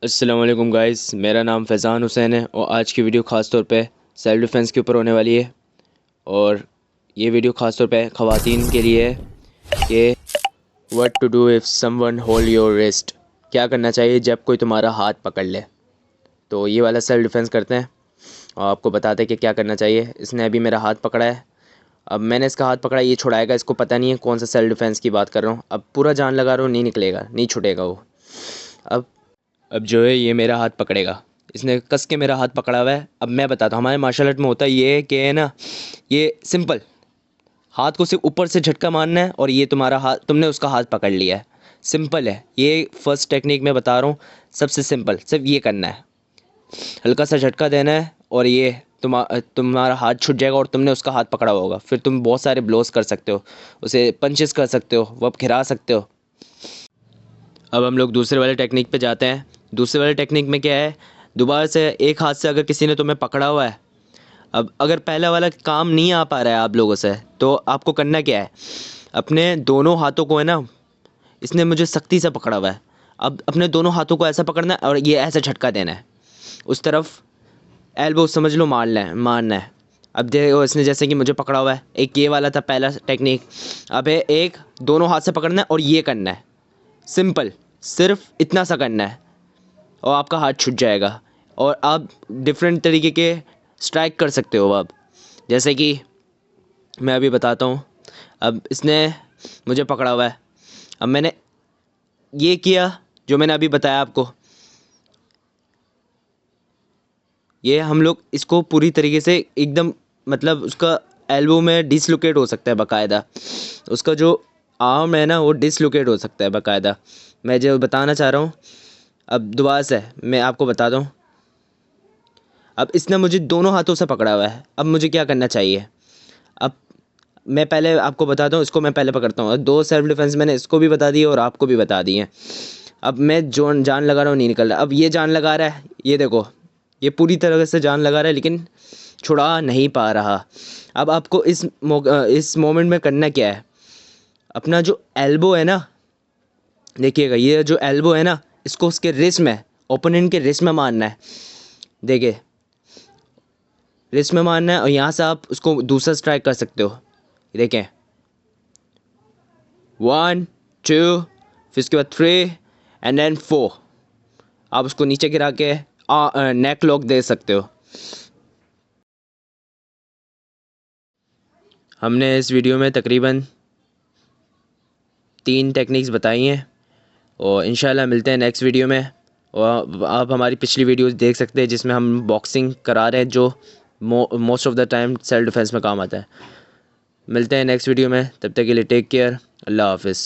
अस्सलाम वालेकुम गाइस, मेरा नाम फैज़ान हुसैन है और आज की वीडियो ख़ास तौर पे सेल्फ़ डिफ़ेंस के ऊपर होने वाली है। और ये वीडियो ख़ास तौर पे ख़वातीन के लिए है कि what to do if someone hold your wrist. क्या करना चाहिए जब कोई तुम्हारा हाथ पकड़ ले। तो ये वाला सेल्फ़ डिफ़ेंस करते हैं और आपको बताते हैं कि क्या करना चाहिए। इसने अभी मेरा हाथ पकड़ा है, अब मैंने इसका हाथ पकड़ा, ये छुड़ाएगा, इसको पता नहीं है कौन सा सेल्फ़ डिफ़ेंस की बात कर रहा हूँ। अब पूरा जान लगा रहा हूँ, नहीं निकलेगा, नहीं छूटेगा वो। अब अब जो है ये मेरा हाथ पकड़ेगा, इसने कस के मेरा हाथ पकड़ा हुआ है। अब मैं बताता हूँ, हमारे मार्शल आर्ट में होता है ये कि है ना, ये सिंपल, हाथ को सिर्फ ऊपर से झटका मारना है और ये तुम्हारा हाथ, तुमने उसका हाथ पकड़ लिया है। सिंपल है ये, फर्स्ट टेक्निक मैं बता रहा हूँ, सबसे सिंपल, सिर्फ ये करना है, हल्का सा झटका देना है और ये तुम्हारा हाथ छूट जाएगा और तुमने उसका हाथ पकड़ा हुआ होगा। फिर तुम बहुत सारे ब्लोज कर सकते हो, उसे पंचेस कर सकते हो, वो घिरा सकते हो। अब हम लोग दूसरे वाले टेक्निक पे जाते हैं। दूसरे वाले टेक्निक में क्या है, दोबारा से एक हाथ से अगर किसी ने तुम्हें पकड़ा हुआ है, अब अगर पहला वाला काम नहीं आ पा रहा है आप लोगों से, तो आपको करना क्या है, अपने दोनों हाथों को है ना, इसने मुझे सख्ती से पकड़ा हुआ है, अब अपने दोनों हाथों को ऐसा पकड़ना है और ये ऐसा झटका देना है उस तरफ, एल्बो समझ लो, मारना है। अब देखो इसने जैसे कि मुझे पकड़ा हुआ है, एक ये वाला था पहला टेक्निक। अब है एक, दोनों हाथ से पकड़ना है और ये करना है, सिंपल, सिर्फ इतना सा करना है और आपका हाथ छूट जाएगा। और आप डिफरेंट तरीके के स्ट्राइक कर सकते हो। अब जैसे कि मैं अभी बताता हूँ, अब इसने मुझे पकड़ा हुआ है, अब मैंने ये किया जो मैंने अभी बताया आपको, ये हम लोग इसको पूरी तरीके से एकदम, मतलब उसका एल्बो में डिसलोकेट हो सकता है बाकायदा, उसका जो आर्म है ना वो डिसलोकेट हो सकता है बाकायदा। मैं जो बताना चाह रहा हूँ, अब दोबारा से मैं आपको बताता हूँ। अब इसने मुझे दोनों हाथों से पकड़ा हुआ है, अब मुझे क्या करना चाहिए। अब मैं पहले आपको बताता हूँ, इसको मैं पहले पकड़ता हूँ, दो सेल्फ डिफेंस मैंने इसको भी बता दिए और आपको भी बता दिए। अब मैं जो जान लगा रहा हूँ, नहीं निकल रहा। अब ये जान लगा रहा है, ये देखो, ये पूरी तरह से जान लगा रहा है लेकिन छुड़ा नहीं पा रहा। अब आपको इस मोमेंट में करना क्या है, अपना जो एल्बो है ना, देखिएगा ये जो एल्बो है ना, इसको उसके रिस्ट में, ओपोनेंट के रिस्ट में मारना है। देखिए, रिस्ट में मारना है और यहाँ से आप उसको दूसरा स्ट्राइक कर सकते हो। देखें, 1 2, फिर उसके बाद 3 एंड देन 4, आप उसको नीचे गिरा के नेक लॉक दे सकते हो। हमने इस वीडियो में तकरीबन 3 टेक्निक्स बताई हैं और इंशाल्लाह मिलते हैं नेक्स्ट वीडियो में। और आप हमारी पिछली वीडियोस देख सकते हैं जिसमें हम बॉक्सिंग करा रहे हैं, जो most of the time self defence में काम आता है। मिलते हैं नेक्स्ट वीडियो में, तब तक के लिए टेक केयर, अल्लाह हाफिज़।